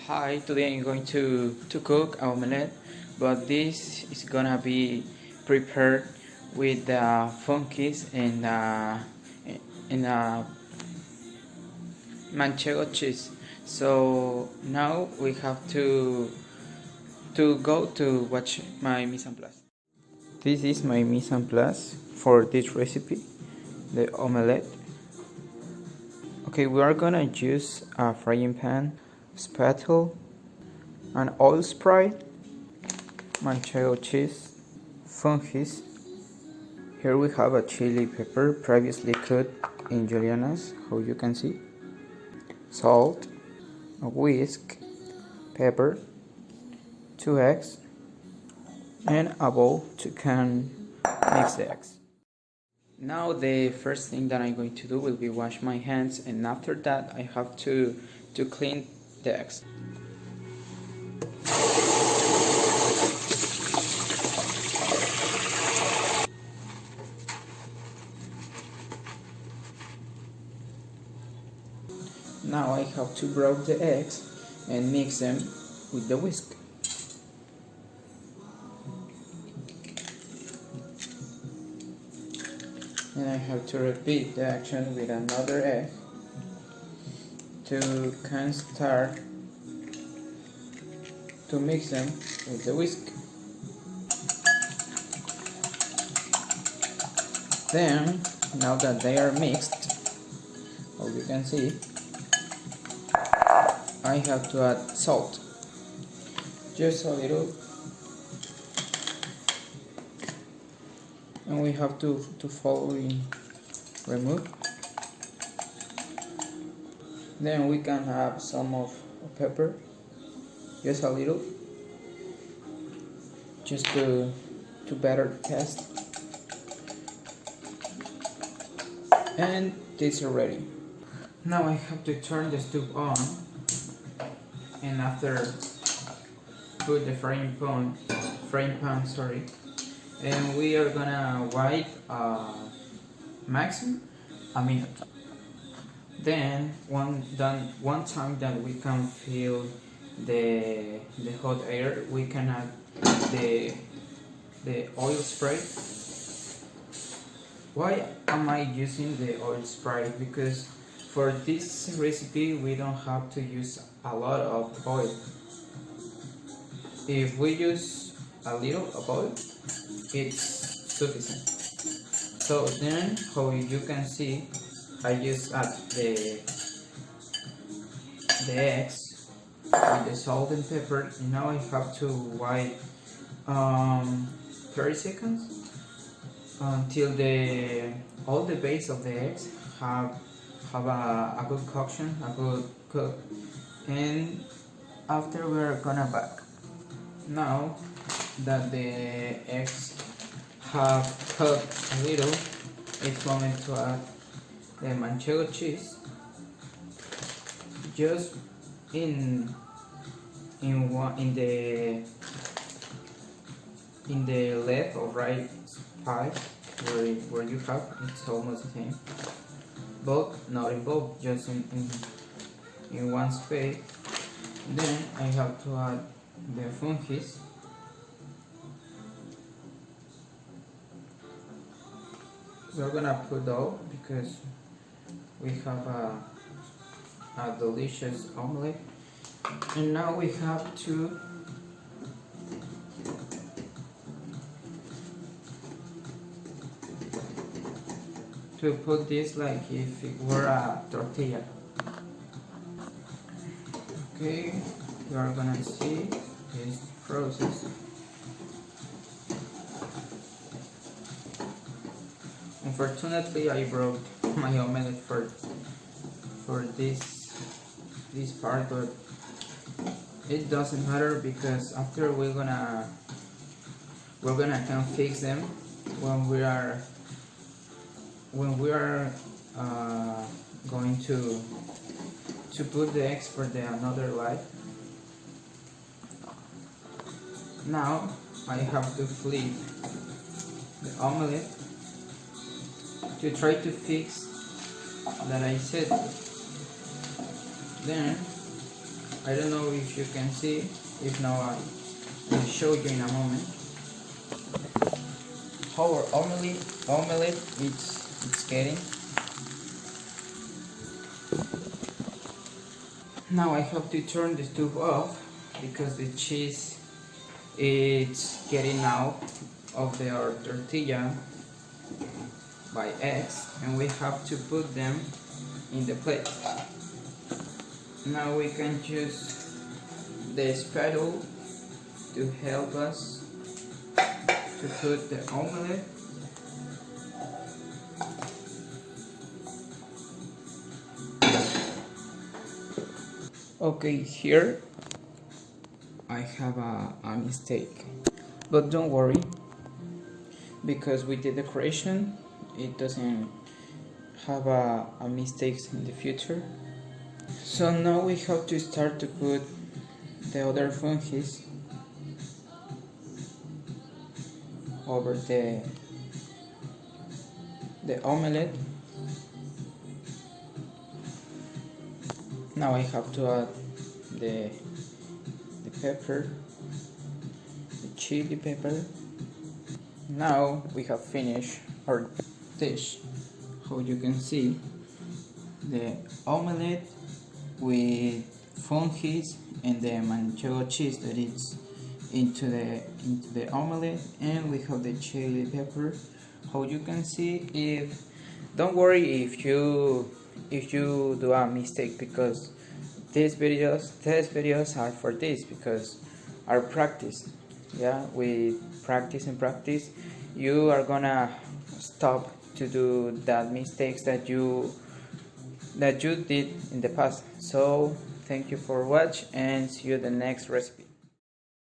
Hi, today I'm going to cook omelette, but this is gonna be prepared with funkies and manchego cheese. So now we have to go to watch my mise en place. This is my mise en place for this recipe, the omelette. Okay, we are gonna use a frying pan, spatula, an oil spray, manchego cheese, fungus. Here we have a chili pepper previously cut in julianas, how you can see, salt, a whisk, pepper, 2 eggs, and a bowl to can mix the eggs. Now the first thing that I'm going to do will be wash my hands, and after that I have to clean the eggs. Now I have to break the eggs and mix them with the whisk. And I have to repeat the action with another egg to can start to mix them with the whisk. Then, now that they are mixed, as you can see, I have to add salt, just a little, and we have to follow in remove. Then we can have some of pepper, just a little, just to better taste. And this is ready. Now I have to turn the stove on, and after put the frying pan, and we are gonna wait maximum a minute. Then one time that we can feel the hot air, we can add the oil spray. Why am I using the oil spray? Because for this recipe we don't have to use a lot of oil. If we use a little of oil, it's sufficient. So then, how you can see, I just add the eggs with the salt and pepper, and now I have to wait 30 seconds until all the base of the eggs have a good coction, a good cook, and after we're gonna bake. Now that the eggs have cooked a little, it's moment to add the manchego cheese, just in the left or right side where you have, it's almost the same, but not in both, just in one space. Then I have to add the fungus. We're gonna put all because we have a delicious omelette. And now we have to put this like if it were a tortilla. Okay, you are gonna see this process. Unfortunately, I broke my omelette for this part, but it doesn't matter because after we're gonna can fix them when we are going to put the eggs for the another light. Now I have to flip the omelette to try to fix that I said. Then I don't know if you can see. If not, I'll show you in a moment. How our omelette it's getting. Now I have to turn the stove off because the cheese is getting out of our tortilla by eggs, and we have to put them in the plate. Now we can use the spatula to help us to put the omelette. Okay, here I have a mistake, but don't worry, because with the decoration it doesn't have a mistakes in the future. So now we have to start to put the other fungis over the omelette. Now I have to add the pepper, the chili pepper. Now we have finished our dish. How you can see, the omelette with fungis and the manchego cheese that is into the omelette, and we have the chili pepper. How you can see, if don't worry if you do a mistake, because these videos are for this, because our practice, yeah, with practice and practice you are gonna stop to do that mistakes that you did in the past. So thank you for watching, and see you the next recipe.